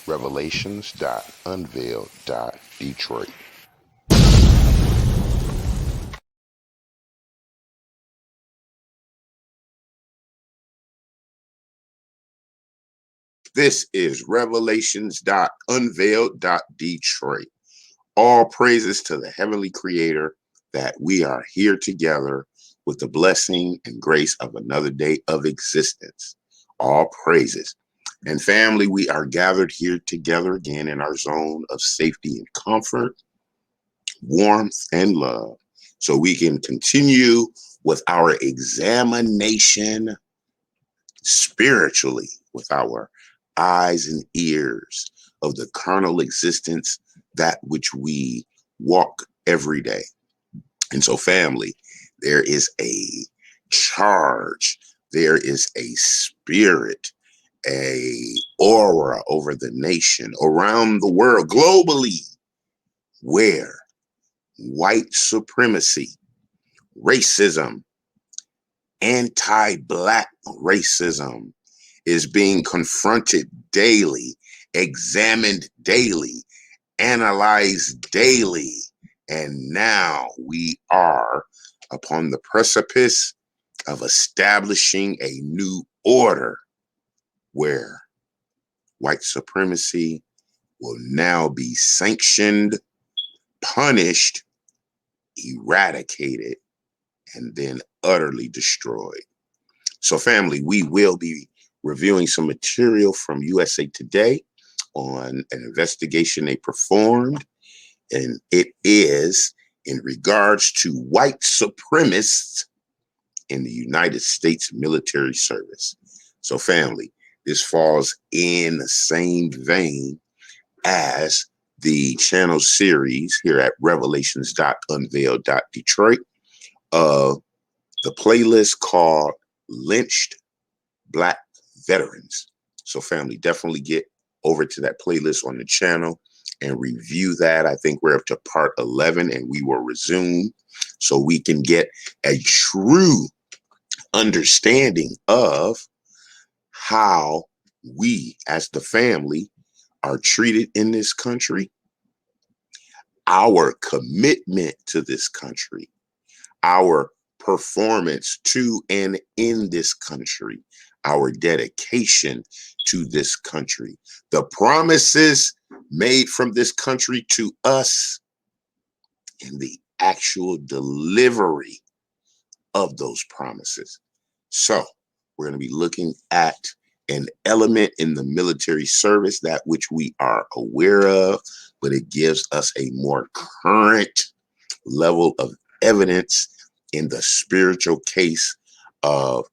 Revelations.Unveiled.Detroit. This is Revelations.Unveiled.Detroit. All praises to the Heavenly Creator that we are here together with the blessing and grace of another day of existence. All praises. And family, we are gathered here together again in our zone of safety and comfort, warmth and love, so we can continue with our examination spiritually with our eyes and ears of the carnal existence, that which we walk every day. And so, family, there is a charge, there is a spirit, a aura over the nation, around the world, globally, where white supremacy, racism, anti-Black racism is being confronted daily, examined daily, analyzed daily. And now we are upon the precipice of establishing a new order where white supremacy will now be sanctioned, punished, eradicated, and then utterly destroyed. So, family, we will be reviewing some material from USA Today on an investigation they performed, and it is in regards to white supremacists in the United States military service. So, family, this falls in the same vein as the channel series here at Revelations.Unveiled.Detroit of the playlist called Lynched Black Veterans. So, family, definitely get over to that playlist on the channel and review that. I think we're up to part 11, and we will resume so we can get a true understanding of how we as the family are treated in this country, our commitment to this country, our performance to and in this country, our dedication to this country, the promises made from this country to us, and the actual delivery of those promises. So we're going to be looking at an element in the military service, that which we are aware of, but it gives us a more current level of evidence in the spiritual case of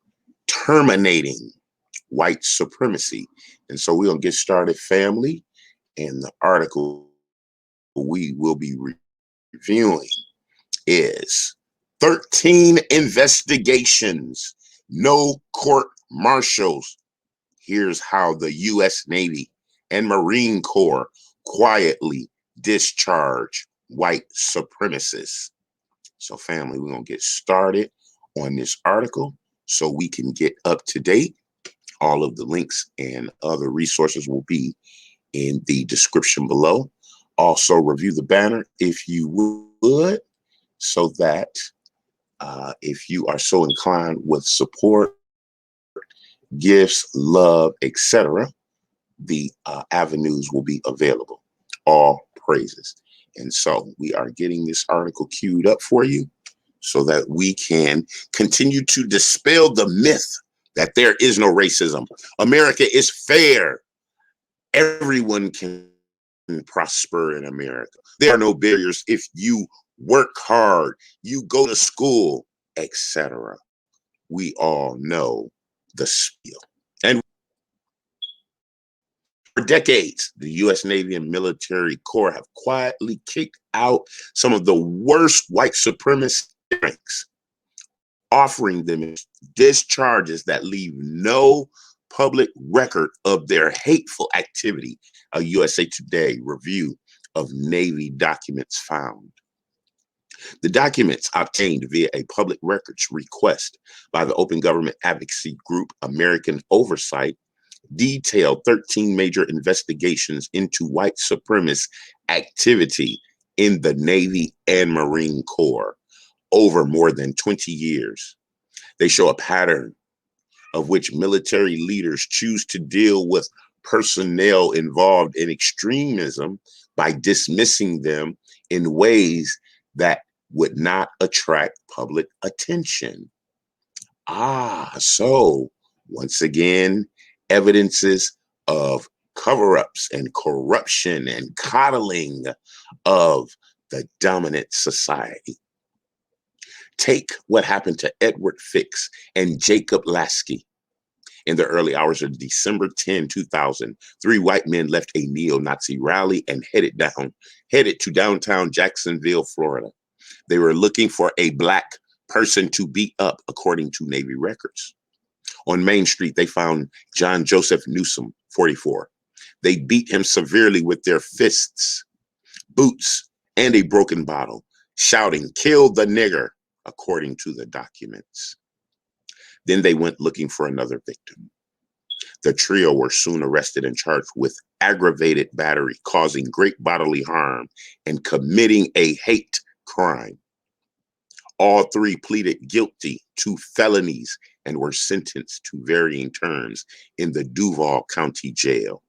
terminating white supremacy. And so we're going to get started, family. And the article we will be reviewing is 13 investigations, no court martials. Here's how the U.S. Navy and Marine Corps quietly discharge white supremacists. So, family, we're going to get started on this article so we can get up to date. All of the links and other resources will be in the description below. Also, review the banner if you would, so that if you are so inclined with support, gifts, love, etc., the avenues will be available. All praises. And so we are getting this article queued up for you so that we can continue to dispel the myth that there is no racism. America is fair. Everyone can prosper in America. There are no barriers if you work hard, you go to school, etc. We all know the spiel. And for decades, the U.S. Navy and military corps have quietly kicked out some of the worst white supremacist ranks, offering them discharges that leave no public record of their hateful activity. A USA Today review of Navy documents found. The documents obtained via a public records request by the open government advocacy group American Oversight detailed 13 major investigations into white supremacist activity in the Navy and Marine Corps over more than 20 years. They show a pattern of which military leaders choose to deal with personnel involved in extremism by dismissing them in ways that would not attract public attention. So once again, evidences of cover-ups and corruption and coddling of the dominant society. Take what happened to Edward Fix and Jacob Lasky. In the early hours of December 10, 2000, three white men left a neo-Nazi rally and headed to downtown Jacksonville, Florida. They were looking for a black person to beat up, according to Navy records. On Main Street, they found John Joseph Newsom, 44. They beat him severely with their fists, boots, and a broken bottle, shouting, "Kill the nigger," according to the documents. Then they went looking for another victim. The trio were soon arrested and charged with aggravated battery, causing great bodily harm, and committing a hate crime. All three pleaded guilty to felonies and were sentenced to varying terms in the Duval County Jail.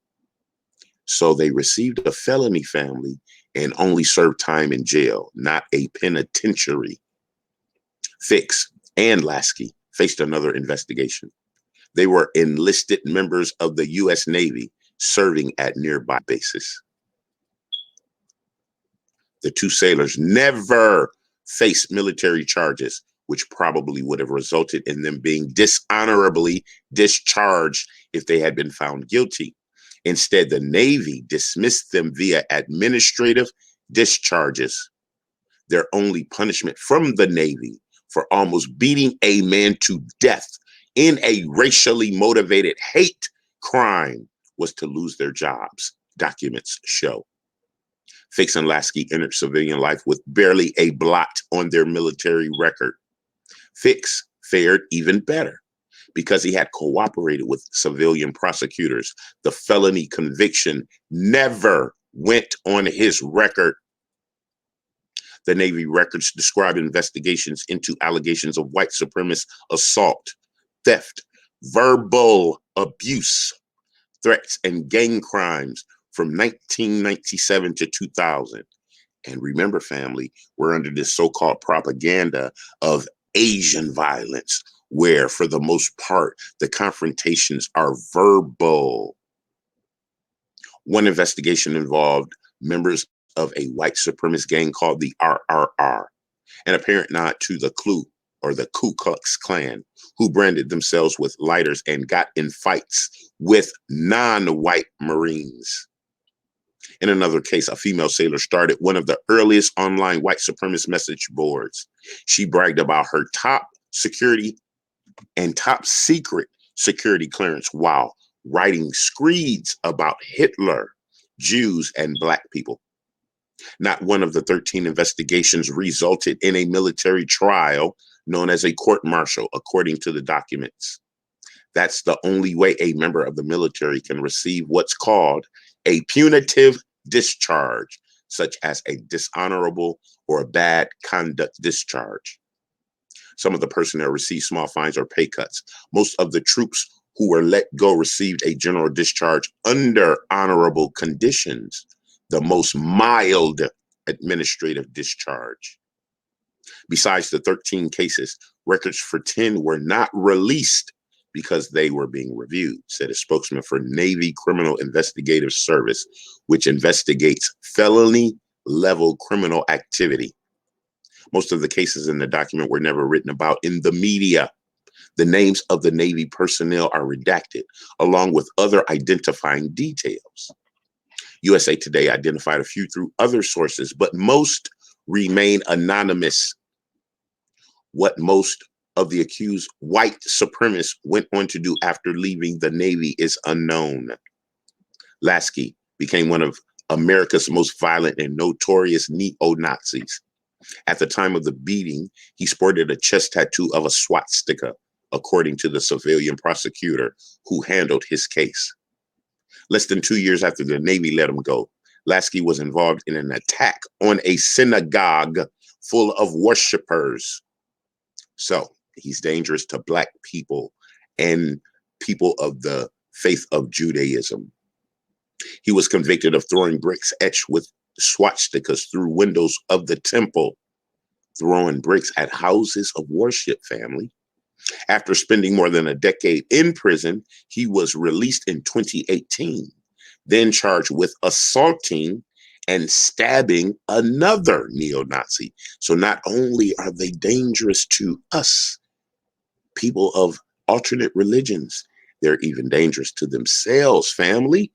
So they received a felony family and only served time in jail, not a penitentiary. Fix and Lasky faced another investigation. They were enlisted members of the U.S. Navy serving at nearby bases. The two sailors never faced military charges, which probably would have resulted in them being dishonorably discharged if they had been found guilty. Instead, the Navy dismissed them via administrative discharges. Their only punishment from the Navy for almost beating a man to death in a racially motivated hate crime was to lose their jobs, documents show. Fix and Lasky entered civilian life with barely a blot on their military record. Fix fared even better because he had cooperated with civilian prosecutors. The felony conviction never went on his record. The Navy records describe investigations into allegations of white supremacist assault, theft, verbal abuse, threats, and gang crimes from 1997 to 2000. And remember, family, we're under this so-called propaganda of Asian violence, where for the most part, the confrontations are verbal. One investigation involved members of a white supremacist gang called the RRR, an apparent nod to the Ku Klux Klan, who branded themselves with lighters and got in fights with non-white Marines. In another case, a female sailor started one of the earliest online white supremacist message boards. She bragged about her top security and top secret security clearance while writing screeds about Hitler, Jews, and Black people. Not one of the 13 investigations resulted in a military trial known as a court-martial, according to the documents. That's the only way a member of the military can receive what's called a punitive discharge, such as a dishonorable or a bad conduct discharge. Some of the personnel received small fines or pay cuts. Most of the troops who were let go received a general discharge under honorable conditions, the most mild administrative discharge. Besides the 13 cases, records for 10 were not released because they were being reviewed, said a spokesman for Navy Criminal Investigative Service, which investigates felony-level criminal activity. Most of the cases in the document were never written about in the media. The names of the Navy personnel are redacted, along with other identifying details. USA Today identified a few through other sources, but most remain anonymous. What most of the accused white supremacists went on to do after leaving the Navy is unknown. Lasky became one of America's most violent and notorious neo-Nazis. At the time of the beating, he sported a chest tattoo of a swastika, according to the civilian prosecutor who handled his case. Less than 2 years after the Navy let him go, Lasky was involved in an attack on a synagogue full of worshipers. So he's dangerous to Black people and people of the faith of Judaism. He was convicted of throwing bricks etched with swastikas through windows of the temple, throwing bricks at houses of worship, family. After spending more than a decade in prison, he was released in 2018, then charged with assaulting and stabbing another neo-Nazi. So not only are they dangerous to us, people of alternate religions, they're even dangerous to themselves, family.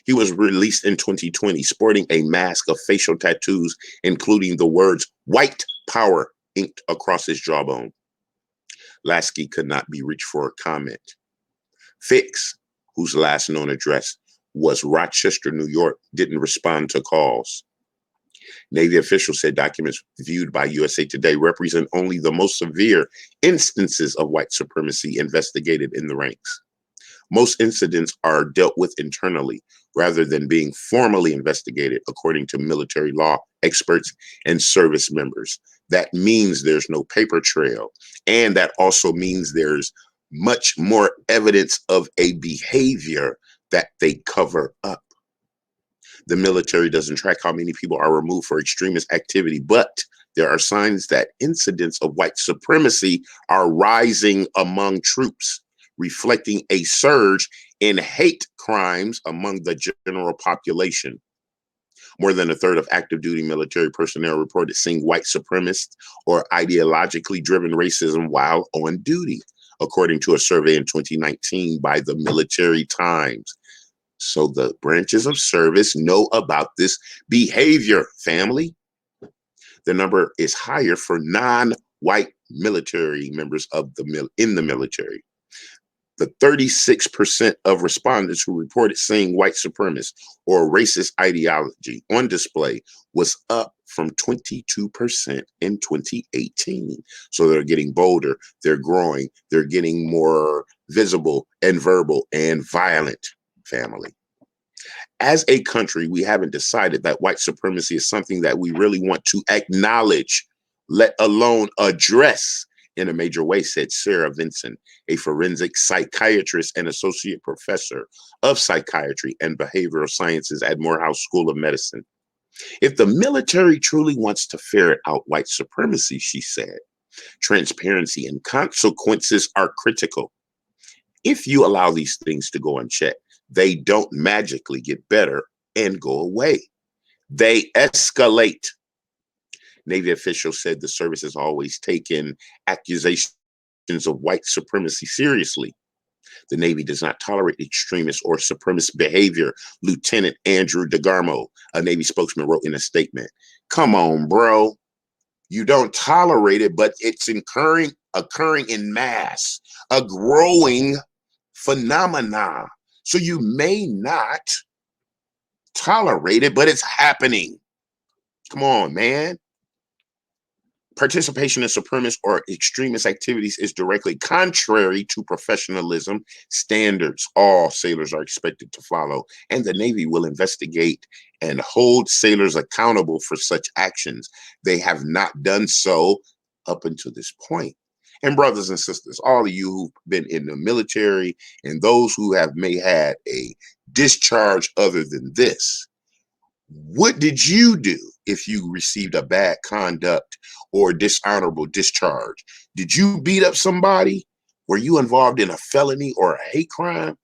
He was released in 2020, sporting a mask of facial tattoos, including the words "white power" inked across his jawbone. Lasky could not be reached for a comment. Fix, whose last known address was Rochester, New York, didn't respond to calls. Navy officials said documents viewed by USA Today represent only the most severe instances of white supremacy investigated in the ranks. Most incidents are dealt with internally rather than being formally investigated, according to military law experts and service members. That means there's no paper trail. And that also means there's much more evidence of a behavior that they cover up. The military doesn't track how many people are removed for extremist activity, but there are signs that incidents of white supremacy are rising among troops, reflecting a surge in hate crimes among the general population. More than a third of active duty military personnel reported seeing white supremacist or ideologically driven racism while on duty, according to a survey in 2019 by the Military Times. So the branches of service know about this behavior, family. The number is higher for non-white military members of in the military. The 36% of respondents who reported seeing white supremacist or racist ideology on display was up from 22% in 2018. So they're getting bolder, they're growing, they're getting more visible and verbal and violent, family. As a country, we haven't decided that white supremacy is something that we really want to acknowledge, let alone address in a major way, said Sarah Vinson, a forensic psychiatrist and associate professor of psychiatry and behavioral sciences at Morehouse School of Medicine. If the military truly wants to ferret out white supremacy, she said, transparency and consequences are critical. If you allow these things to go unchecked, they don't magically get better and go away. They escalate. Navy officials said the service has always taken accusations of white supremacy seriously. The Navy does not tolerate extremist or supremacist behavior, Lieutenant Andrew DeGarmo, a Navy spokesman, wrote in a statement. Come on, bro. You don't tolerate it, but it's occurring in mass, a growing phenomena. So you may not tolerate it, but it's happening. Come on, man. Participation in supremacist or extremist activities is directly contrary to professionalism standards all sailors are expected to follow, and the Navy will investigate and hold sailors accountable for such actions. They have not done so up until this point. And brothers and sisters, all of you who've been in the military and those who may had a discharge other than this, what did you do if you received a bad conduct or dishonorable discharge? Did you beat up somebody? Were you involved in a felony or a hate crime?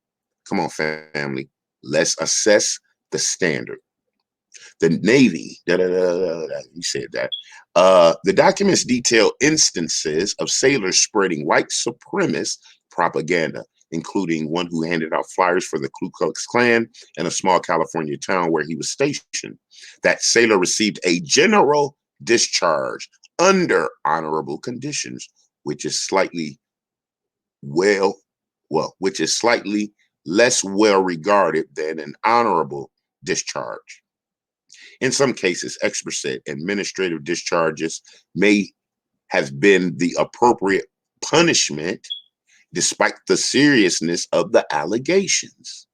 Come on, family. Let's assess the standard. The Navy, you said that. The documents detail instances of sailors spreading white supremacist propaganda, including one who handed out flyers for the Ku Klux Klan in a small California town where he was stationed. That sailor received a general discharge under honorable conditions, which is slightly which is slightly less well regarded than an honorable discharge. In some cases, experts said administrative discharges may have been the appropriate punishment despite the seriousness of the allegations.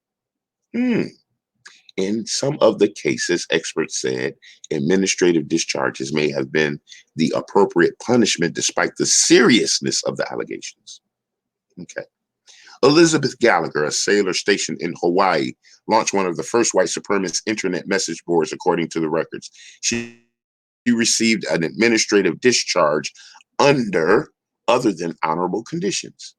In some of the cases, experts said administrative discharges may have been the appropriate punishment despite the seriousness of the allegations. Okay. Elizabeth Gallagher, a sailor stationed in Hawaii, launched one of the first white supremacist internet message boards, according to the records. She received an administrative discharge under other than honorable conditions.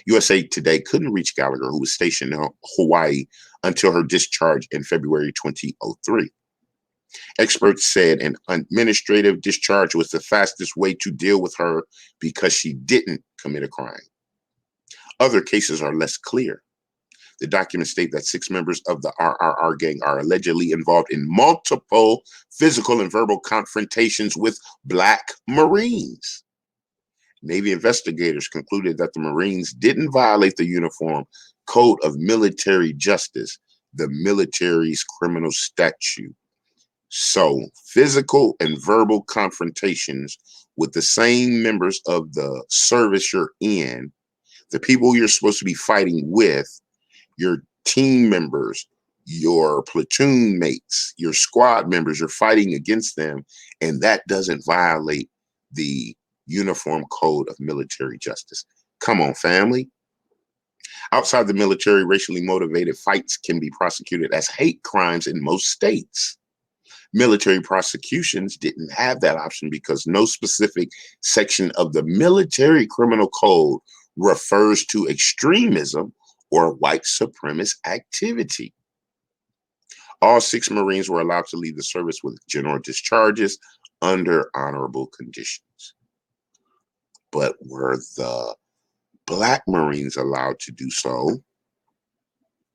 USA Today couldn't reach Gallagher, who was stationed in Hawaii, until her discharge in February 2003. Experts said an administrative discharge was the fastest way to deal with her because she didn't commit a crime. Other cases are less clear. The documents state that 6 members of the RRR gang are allegedly involved in multiple physical and verbal confrontations with Black Marines. Navy investigators concluded that the Marines didn't violate the Uniform Code of Military Justice, the military's criminal statute. So, physical and verbal confrontations with the same members of the service you're in, the people you're supposed to be fighting with, your team members, your platoon mates, your squad members, you're fighting against them, and that doesn't violate the Uniform Code of Military Justice. Come on, family. Outside the military, racially motivated fights can be prosecuted as hate crimes in most states. Military prosecutions didn't have that option because no specific section of the military criminal code refers to extremism or white supremacist activity. All 6 Marines were allowed to leave the service with general discharges under honorable conditions. But were the Black Marines allowed to do so,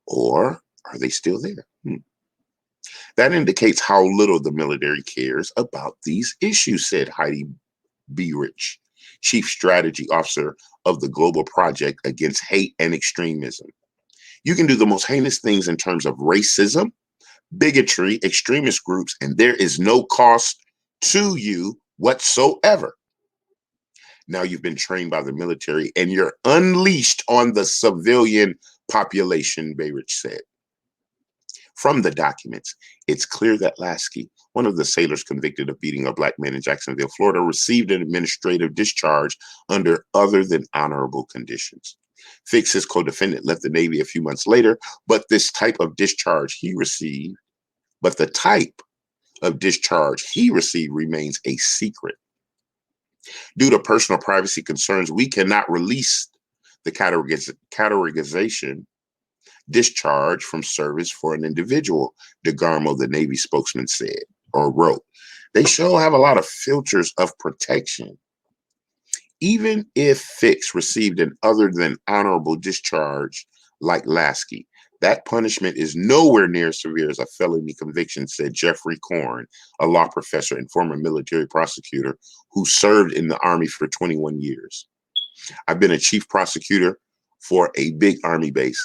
or are they still there? That indicates how little the military cares about these issues, said Heidi Beerich, Chief Strategy Officer of the Global Project Against Hate and Extremism. You can do the most heinous things in terms of racism, bigotry, extremist groups, and there is no cost to you whatsoever. Now you've been trained by the military and you're unleashed on the civilian population, Beirich said. From the documents, it's clear that Lasky, one of the sailors convicted of beating a Black man in Jacksonville, Florida, received an administrative discharge under other than honorable conditions. Fix, his co-defendant, left the Navy a few months later, but the type of discharge he received remains a secret. Due to personal privacy concerns, we cannot release the categorization discharge from service for an individual, DeGarmo, the Navy spokesman, said or wrote. They sure have a lot of filters of protection. Even if Fix received an other than honorable discharge like Lasky, that punishment is nowhere near as severe as a felony conviction, said Jeffrey Korn, a law professor and former military prosecutor who served in the Army for 21 years. I've been a chief prosecutor for a big Army base.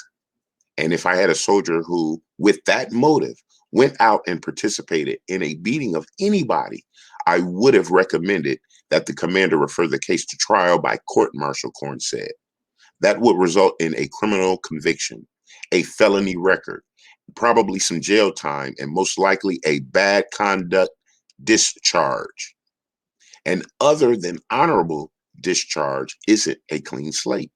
And if I had a soldier who, with that motive, went out and participated in a beating of anybody, I would have recommended that the commander refer the case to trial by court-martial, Korn said. That would result in a criminal conviction, a felony record, probably some jail time, and most likely a bad conduct discharge. And other than honorable discharge isn't a clean slate.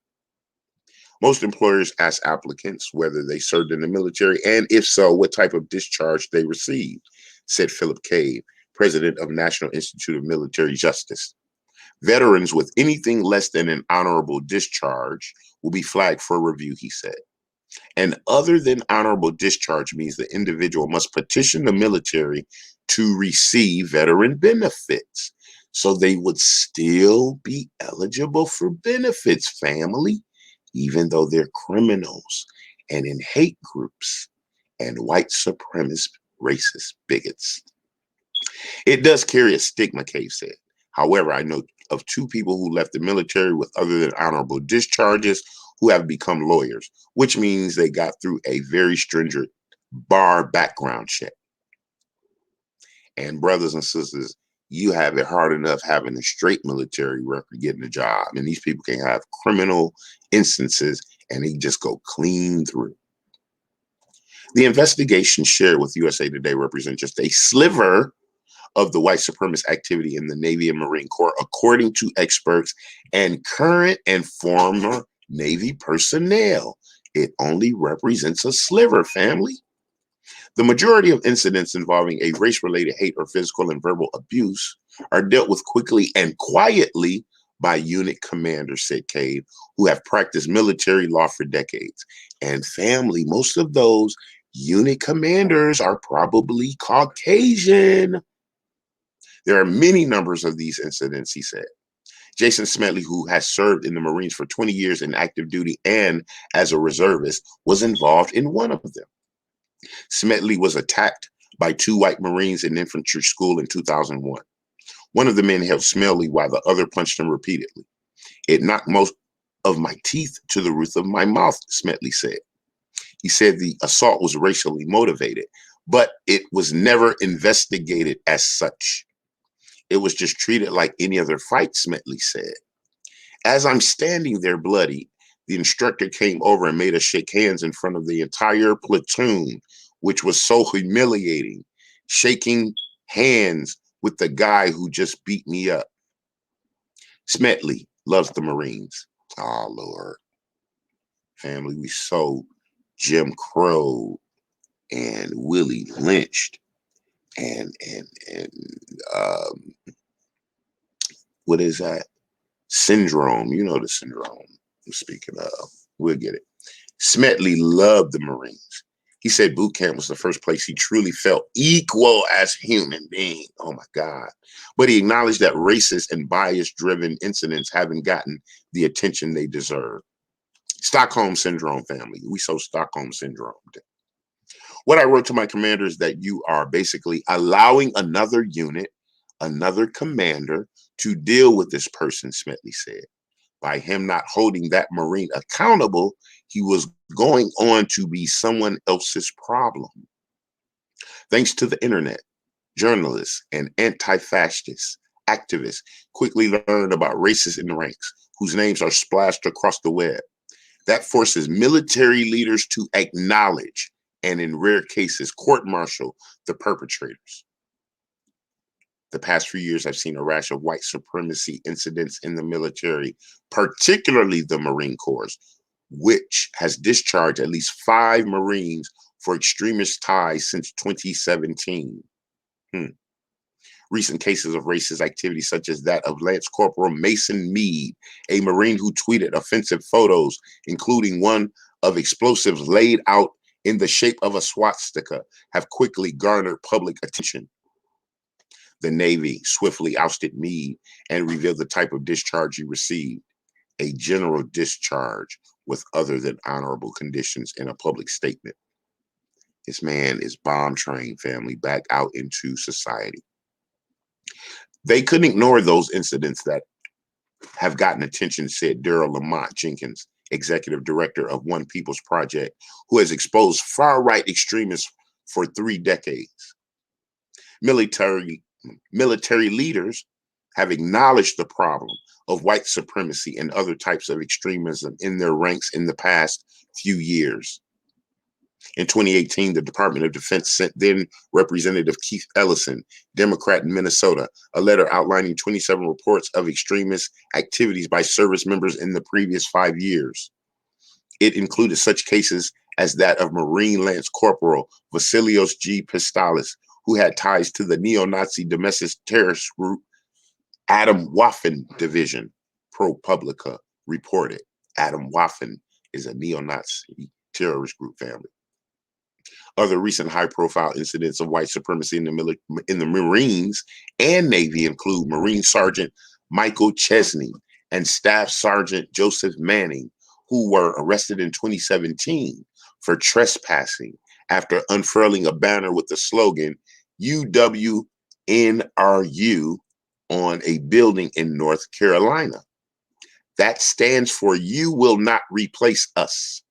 Most employers ask applicants whether they served in the military, and if so, what type of discharge they received, said Philip Cave, president of National Institute of Military Justice. Veterans with anything less than an honorable discharge will be flagged for review, he said. And other than honorable discharge means the individual must petition the military to receive veteran benefits. So they would still be eligible for benefits, family, even though they're criminals and in hate groups and white supremacist racist bigots. It does carry a stigma, Cave said. However, I know of 2 people who left the military with other than honorable discharges who have become lawyers, which means they got through a very stringent bar background check. And brothers and sisters, You have it hard enough having a straight military record, getting a job, and these people can have criminal instances and they just go clean through. The investigation shared with USA Today represents just a sliver of the white supremacist activity in the Navy and Marine Corps, according to experts and current and former Navy personnel. It only represents a sliver, family. The majority of incidents involving a race-related hate or physical and verbal abuse are dealt with quickly and quietly by unit commanders, said Cade, who have practiced military law for decades. And family, most of those unit commanders are probably Caucasian. There are many numbers of these incidents, he said. Jason Smedley, who has served in the Marines for 20 years in active duty and as a reservist, was involved in one of them. Smedley was attacked by two white Marines in infantry school in 2001. One of the men held Smedley while the other punched him repeatedly. It knocked most of my teeth to the roof of my mouth, Smedley said. He said the assault was racially motivated, but it was never investigated as such. It was just treated like any other fight, Smedley said. As I'm standing there bloody, the instructor came over and made us shake hands in front of the entire platoon, which was so humiliating, shaking hands with the guy who just beat me up. Smedley loves the Marines. Oh, Lord. Family, we so Jim Crow and Willie lynched and what is that? Syndrome. You know the syndrome I'm speaking of. We'll get it. Smedley loved the Marines. He said boot camp was the first place he truly felt equal as a human being. Oh my God. But he acknowledged that racist and bias-driven incidents haven't gotten the attention they deserve. Stockholm Syndrome, family. We so Stockholm Syndrome. What I wrote to my commander is that you are basically allowing another unit, another commander to deal with this person, Smedley said. By him not holding that Marine accountable, he was going on to be someone else's problem. Thanks to the internet, journalists and anti-fascist activists quickly learned about racists in the ranks, whose names are splashed across the web. That forces military leaders to acknowledge and, in rare cases, court-martial the perpetrators. The past few years, I've seen a rash of white supremacy incidents in the military, particularly the Marine Corps, which has discharged at least 5 Marines for extremist ties since 2017. Recent cases of racist activity, such as that of Lance Corporal Mason Meade, a Marine who tweeted offensive photos, including one of explosives laid out in the shape of a swastika, have quickly garnered public attention. The Navy swiftly ousted Meade and revealed the type of discharge he received, a general discharge with other than honorable conditions in a public statement. This man is bomb trained, family, back out into society. They couldn't ignore those incidents that have gotten attention, said Daryl Lamont Jenkins, executive director of One People's Project, who has exposed far-right extremists for 3 decades. Military leaders have acknowledged the problem of white supremacy and other types of extremism in their ranks in the past few years. In 2018, the Department of Defense sent then Representative Keith Ellison, Democrat in Minnesota, a letter outlining 27 reports of extremist activities by service members in the previous 5 years. It included such cases as that of Marine Lance Corporal Vasilios G. Pistalis, who had ties to the neo-Nazi domestic terrorist group Adam Waffen Division, ProPublica reported. Adam Waffen is a neo-Nazi terrorist group, family. Other recent high-profile incidents of white supremacy in the Marines and Navy include Marine Sergeant Michael Chesney and Staff Sergeant Joseph Manning, who were arrested in 2017 for trespassing after unfurling a banner with the slogan UWNRU on a building in North Carolina. That stands for "You Will Not Replace Us,"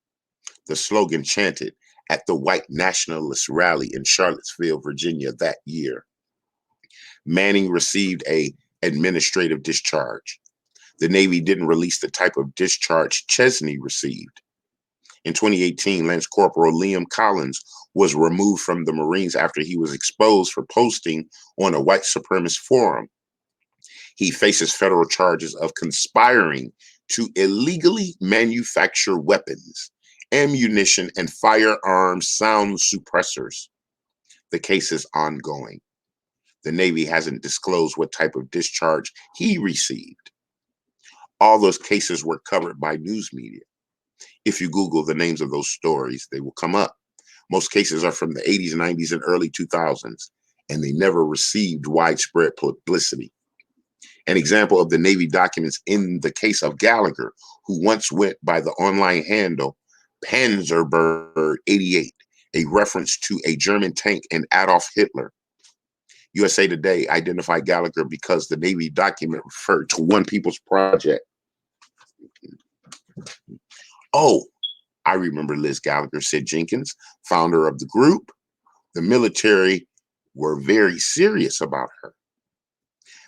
the slogan chanted at the white nationalist rally in Charlottesville, Virginia that year. Manning received a administrative discharge. The Navy didn't release the type of discharge Chesney received. In 2018, Lance Corporal Liam Collins was removed from the Marines after he was exposed for posting on a white supremacist forum. He faces federal charges of conspiring to illegally manufacture weapons, ammunition, and firearms sound suppressors. The case is ongoing. The Navy hasn't disclosed what type of discharge he received. All those cases were covered by news media. If you Google the names of those stories, they will come up. Most cases are from the 80s, 90s, and early 2000s, and they never received widespread publicity. An example of the Navy documents in the case of Gallagher, who once went by the online handle Panzerbird 88, a reference to a German tank and Adolf Hitler. USA Today identified Gallagher because the Navy document referred to One People's Project. Oh, I remember Liz Gallagher, said Jenkins, founder of the group. The military were very serious about her.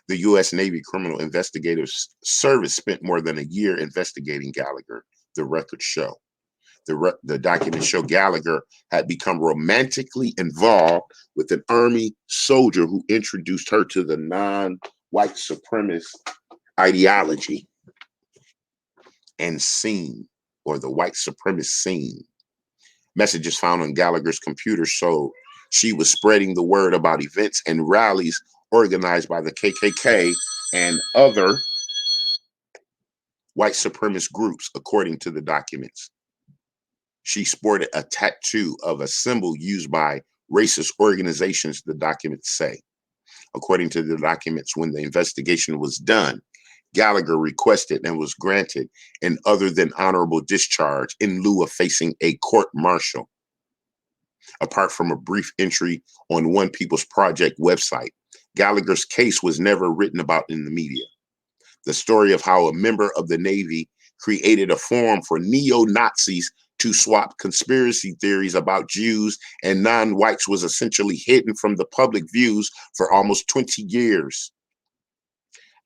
The U.S. Navy Criminal Investigative Service spent more than a year investigating Gallagher, the records show. The documents show Gallagher had become romantically involved with an Army soldier who introduced her to the non-white supremacist ideology and scene, or the white supremacist scene. Messages found on Gallagher's computer showed she was spreading the word about events and rallies organized by the KKK and other white supremacist groups, according to the documents. She sported a tattoo of a symbol used by racist organizations, the documents say. According to the documents, when the investigation was done, Gallagher requested and was granted an other than honorable discharge in lieu of facing a court-martial. Apart from a brief entry on One People's Project website, Gallagher's case was never written about in the media. The story of how a member of the Navy created a forum for neo-Nazis to swap conspiracy theories about Jews and non-whites was essentially hidden from the public views for almost 20 years.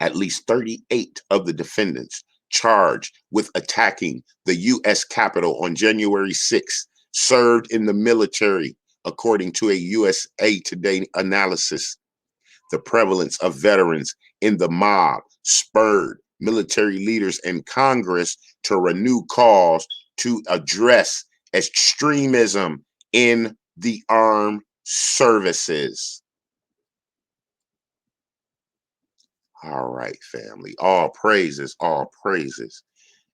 At least 38 of the defendants charged with attacking the U.S. Capitol on January 6th served in the military, according to a USA Today analysis. The prevalence of veterans in the mob spurred military leaders and Congress to renew calls to address extremism in the armed services. All right, family. All praises, all praises.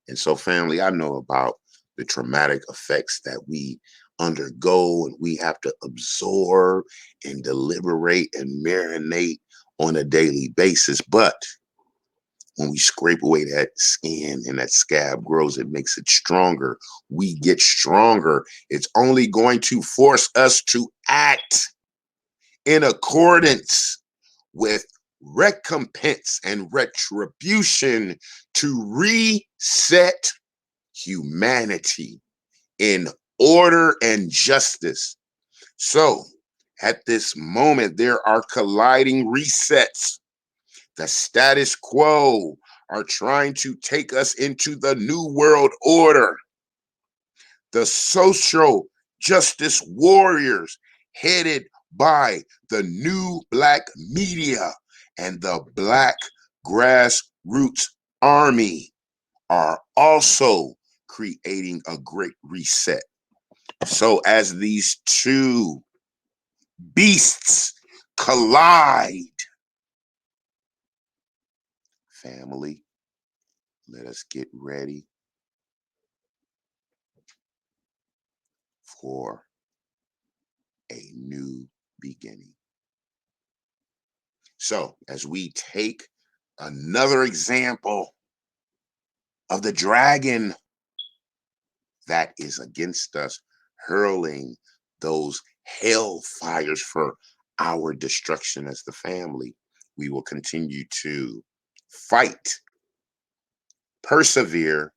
And so, family, I know about the traumatic effects that we undergo and we have to absorb and deliberate and marinate on a daily basis. But when we scrape away that skin and that scab grows, it makes it stronger. We get stronger. It's only going to force us to act in accordance with recompense and retribution to reset humanity in order and justice. So at this moment, there are colliding resets. The status quo are trying to take us into the new world order. The social justice warriors headed by the new black media and the black grassroots army are also creating a great reset. So as these two beasts collide, family, let us get ready for a new beginning. So as we take another example of the dragon that is against us, hurling those hell fires for our destruction as the family, we will continue to fight, persevere,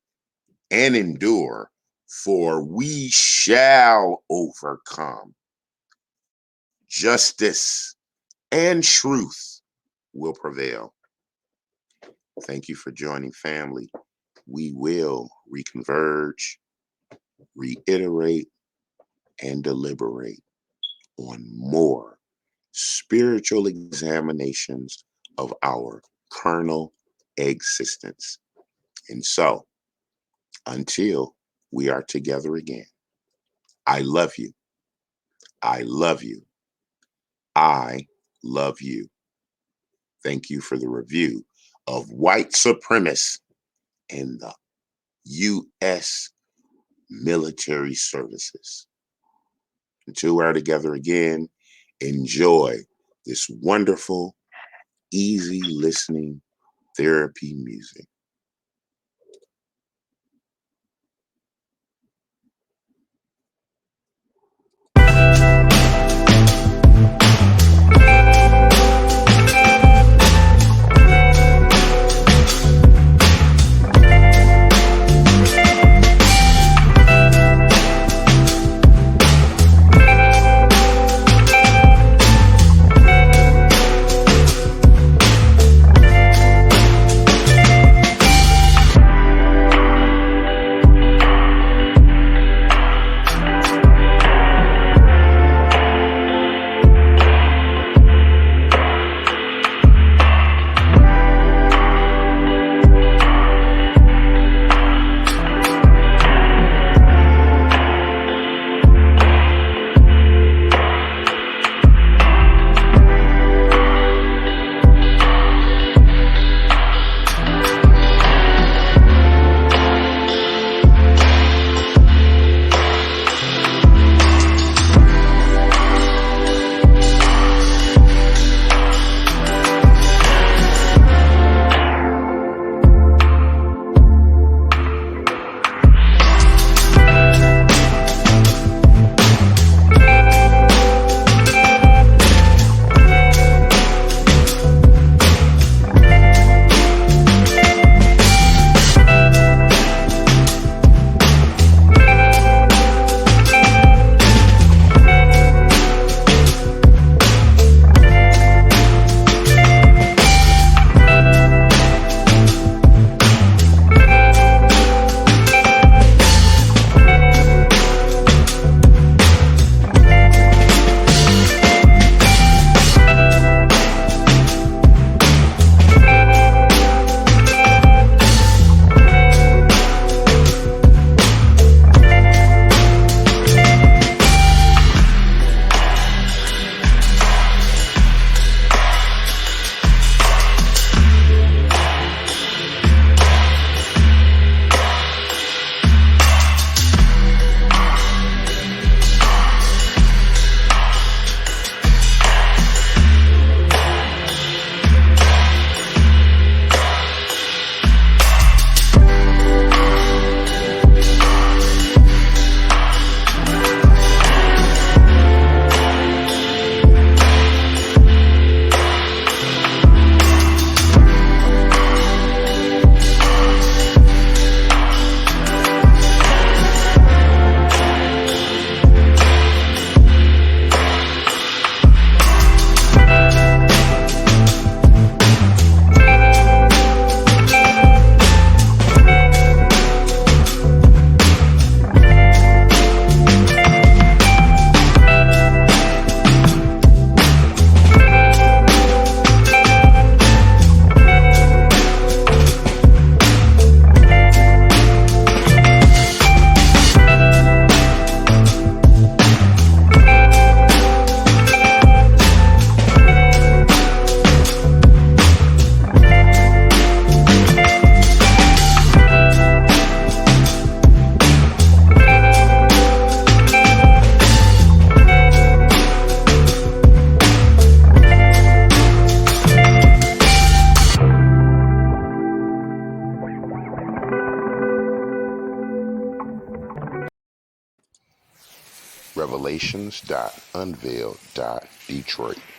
and endure, for we shall overcome. Justice and truth will prevail. Thank you for joining, family. We will reconverge, reiterate, and deliberate on more spiritual examinations of our carnal existence. And so, until we are together again, I love you. I love you. I love you. Thank you for the review of White Supremists in the U.S. military services. Until we're together again, enjoy this wonderful, easy listening therapy music. Revelations.Unveiled.Detroit.